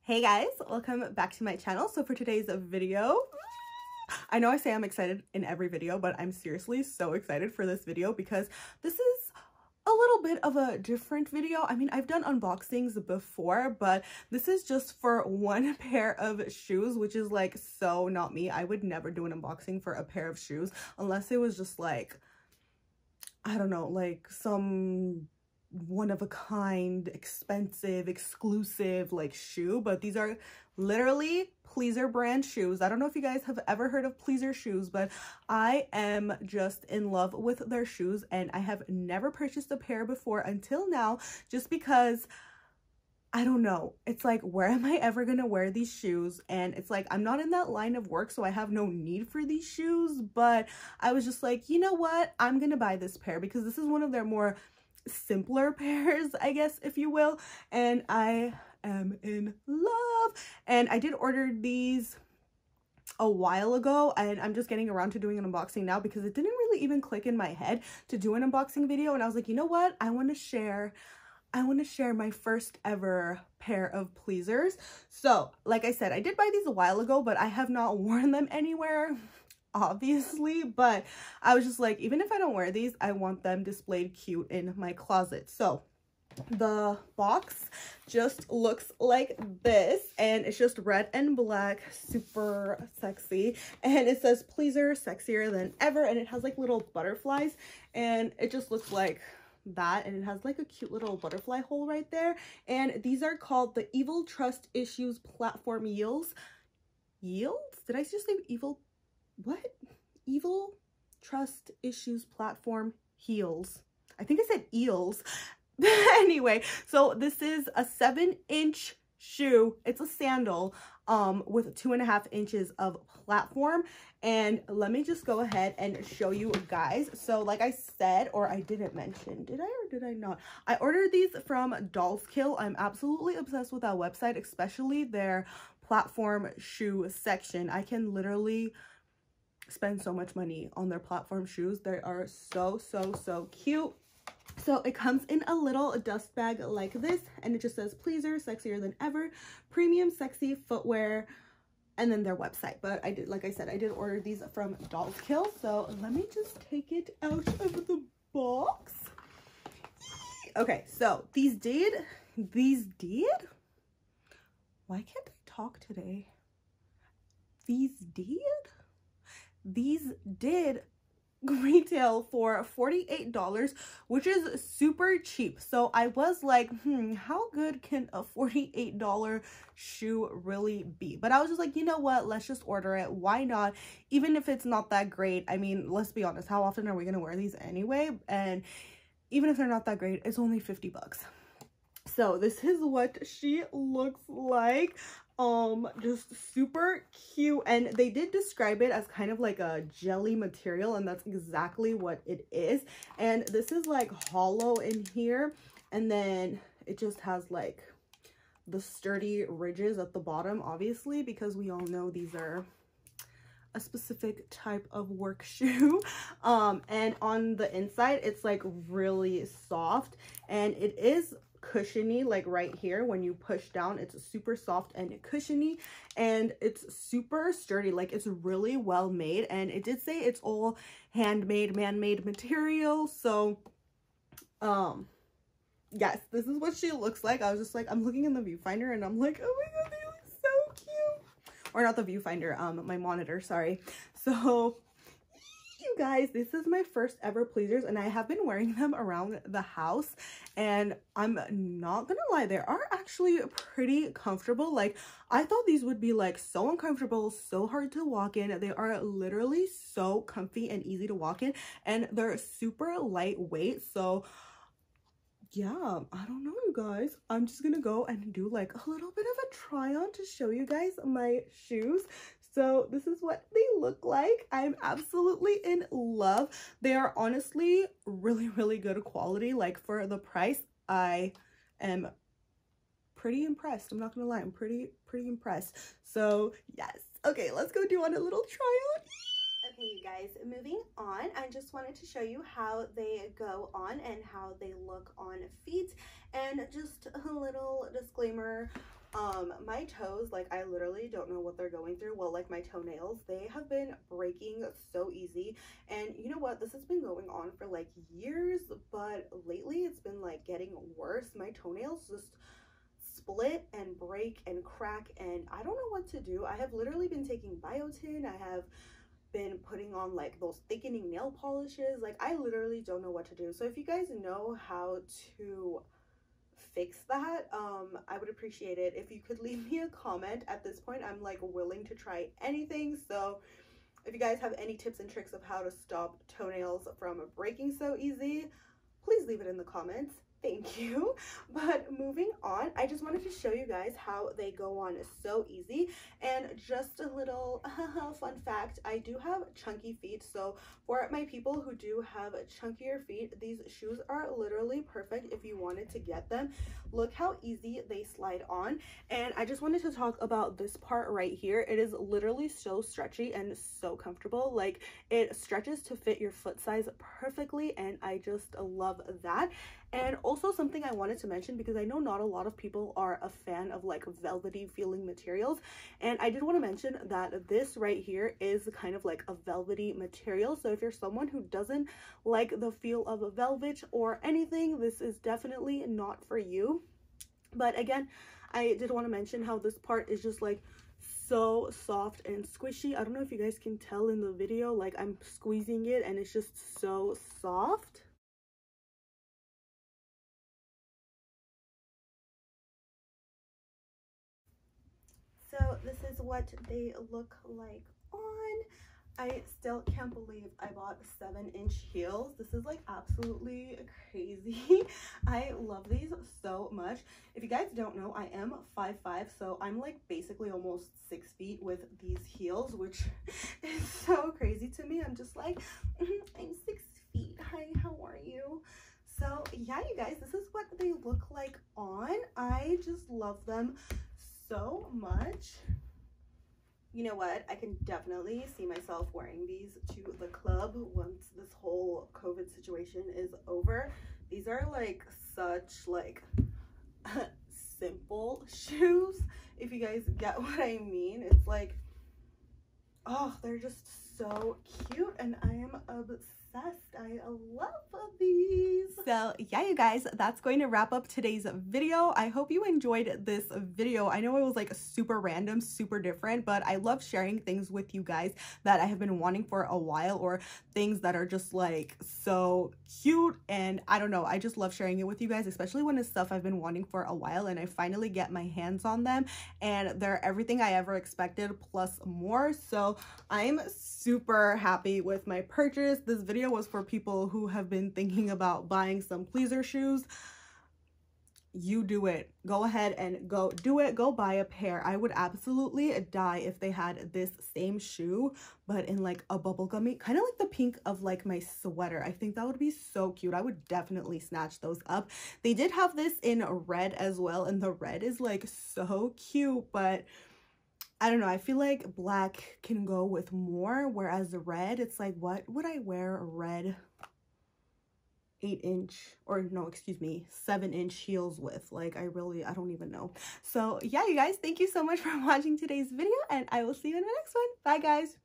Hey guys, welcome back to my channel. So for today's video, I know I say I'm excited in every video, but I'm seriously so excited for this video because this is a little bit of a different video. I mean, I've done unboxings before, but this is just for one pair of shoes, which is like so not me. I would never do an unboxing for a pair of shoes unless it was just like, I don't know, like some one-of-a-kind, expensive, exclusive like shoe. But these are literally Pleaser brand shoes. I don't know if you guys have ever heard of Pleaser shoes, but I am just in love with their shoes, and I have never purchased a pair before until now, just because I don't know, it's like, where am I ever gonna wear these shoes? And it's like, I'm not in that line of work, so I have no need for these shoes. But I was just like, you know what, I'm gonna buy this pair because this is one of their more simpler pairs, I guess, if you will, and I am in love. And I did order these a while ago, and I'm just getting around to doing an unboxing now because it didn't really even click in my head to do an unboxing video. And I was like, you know what, I want to share my first ever pair of Pleasers. So like I said, I did buy these a while ago, but I have not worn them anywhere, obviously. But I was just like, even if I don't wear these, I want them displayed cute in my closet. So the box just looks like this, and it's just red and black, super sexy, and it says Pleaser, sexier than ever, and it has like little butterflies, and it just looks like that, and it has like a cute little butterfly hole right there. And these are called the Evil Trust Issues Platform Yields. Did I just say evil? What? Evil Trust Issues Platform Heels. I think I said eels. Anyway, so this is a 7-inch shoe. It's a sandal with 2.5 inches of platform. And let me just go ahead and show you guys. So like I said, or I didn't mention, did I or did I not? I ordered these from Dolls Kill. I'm absolutely obsessed with that website, especially their platform shoe section. I can literally spend so much money on their platform shoes. They are so cute. So it comes in a little dust bag like this, and it just says Pleaser, sexier than ever, premium sexy footwear, and then their website. But I did, like I said, I did order these from Dolls Kill. So let me just take it out of the box. Okay, so these did, why can't I talk today? These did retail for $48, which is super cheap. So I was like, how good can a $48 shoe really be? But I was just like, you know what, let's just order it. Why not? Even if it's not that great. I mean, let's be honest, how often are we gonna wear these anyway? And even if they're not that great, it's only 50 bucks. So this is what she looks like. Just super cute, and they did describe it as kind of like a jelly material, and that's exactly what it is. And this is like hollow in here, and then it just has like the sturdy ridges at the bottom, obviously, because we all know these are a specific type of work shoe. And on the inside, it's like really soft, and it is cushiony, like right here when you push down, it's super soft and cushiony, and it's super sturdy. Like, it's really well made, and it did say it's all handmade, man-made material. So yes, this is what she looks like. I was just like, I'm looking in the viewfinder and I'm like, oh my god, they look so cute. Or not the viewfinder, my monitor, sorry. So you guys, this is my first ever Pleasers, and I have been wearing them around the house, and I'm not gonna lie, they are actually pretty comfortable. Like, I thought these would be like so uncomfortable, so hard to walk in. They are literally so comfy and easy to walk in, and they're super lightweight. So yeah, I don't know, you guys, I'm just gonna go and do like a little bit of a try on to show you guys my shoes. So this is what they look like. I'm absolutely in love. They are honestly really good quality. Like, for the price, I am pretty impressed. I'm not gonna lie, I'm pretty impressed. So yes, okay, let's go do on a little try on. Okay, you guys, moving on, I just wanted to show you how they go on and how they look on feet. And just a little disclaimer, My toes, like, I literally don't know what they're going through. Well, like my toenails, they have been breaking so easy. And you know what, this has been going on for like years, but lately it's been like getting worse. My toenails just split and break and crack, and I don't know what to do. I have literally been taking biotin. I have been putting on like those thickening nail polishes. Like, I literally don't know what to do. So if you guys know how to fix that, I would appreciate it if you could leave me a comment. At this point, I'm like willing to try anything. So if you guys have any tips and tricks of how to stop toenails from breaking so easy, please leave it in the comments. Thank you. But moving on, I just wanted to show you guys how they go on so easy. And just a little fun fact, I do have chunky feet, so for my people who do have chunkier feet, these shoes are literally perfect if you wanted to get them. Look how easy they slide on. And I just wanted to talk about this part right here. It is literally so stretchy and so comfortable. Like, it stretches to fit your foot size perfectly, and I just love that. And also something I wanted to mention, because I know not a lot of people are a fan of like velvety feeling materials, and I did want to mention that this right here is kind of like a velvety material. So if you're someone who doesn't like the feel of a velvet or anything, this is definitely not for you. But again, I did want to mention how this part is just like so soft and squishy. I don't know if you guys can tell in the video, like I'm squeezing it and it's just so soft. So this is what they look like on. I still can't believe I bought 7-inch heels. This is like absolutely crazy. I love these so much. If you guys don't know, I am 5'5", so I'm like basically almost 6 feet with these heels, which is so crazy to me. I'm just like, I'm 6 feet. Hi, how are you? So yeah, you guys, this is what they look like on. I just love them so much. You know what, I can definitely see myself wearing these to the club once this whole COVID situation is over. These are like such like simple shoes, if you guys get what I mean. It's like, oh, they're just so cute, and I am obsessed. I love these. So yeah, you guys, that's going to wrap up today's video. I hope you enjoyed this video. I know it was like super random, super different, but I love sharing things with you guys that I have been wanting for a while, or things that are just like so cute. And I don't know, I just love sharing it with you guys, especially when it's stuff I've been wanting for a while and I finally get my hands on them and they're everything I ever expected plus more. So I'm super happy with my purchase. This video was for people who have been thinking about buying some pleaser shoes. You do it. Go ahead and go do it. Go buy a pair. I would absolutely die if they had this same shoe, but in like a bubblegummy, kind of like the pink of like my sweater. I think that would be so cute. I would definitely snatch those up. They did have this in red as well, and the red is like so cute, but I don't know, I feel like black can go with more, whereas red, it's like, what would I wear red 8-inch, or no, excuse me, 7-inch heels with? Like, I don't even know. So yeah, you guys, thank you so much for watching today's video, and I will see you in the next one. Bye, guys.